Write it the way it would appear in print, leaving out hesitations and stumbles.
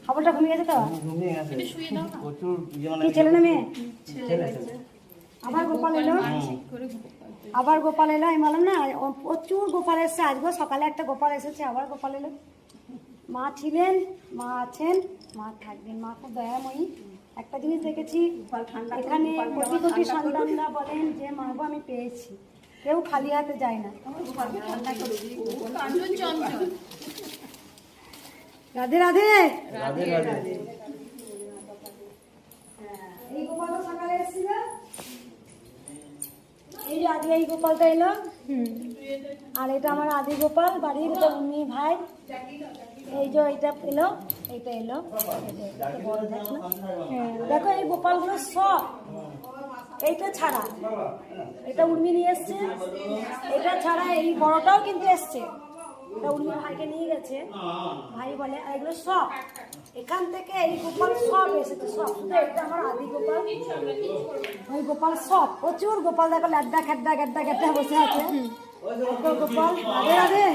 খবরটা ঘুমিয়ে গেছে তো? কি ছেলে না মেয়ে? আবার গোপাল এলো, আবার গোপাল এলো। আমি বললাম না প্রচুর গোপাল এসছে। আজকে সকালে একটা গোপাল এসেছে, আবার গোপাল এলো। মা ছিলেন, মা আছেন, মা থাকবেন। মা খুব দয়াময়ী। একটা জিনিস দেখেছি, এখানে কোটি কোটি সন্তানরা বলেন যে মা গো আমি পেয়েছি, কেউ খালি হাতে যায় না। রাধে রাধে। এই গোপালটা সকালে এসেছিল, এই আদি এই গোপালটা এলো। আর এটা আমার আদি গোপাল বাড়ির, এটা উনি ভাই। এই যে এইটা এলো, এইটা এলো, বড় দেখো। দেখো এই গোপালগুলো সব, এইটা ছাড়া, এটা উর্মি নিয়ে এসছে, এটা ছাড়া এই বড়টাও কিন্তু এসছে, এটা উর্মি ভাইকে নিয়ে গেছে। ভাই বলে এগুলো সব এখান থেকে, এই গোপাল সব এসেছে, সব। শুধু এটা আমার আদি গোপাল, ওই গোপাল সব প্রচুর গোপাল। দেখো ল্যাড্ডা খেড্ডা গ্যাড্ডা গ্যাড্ডা বসে আছে গোপাল। রাধে রাধে।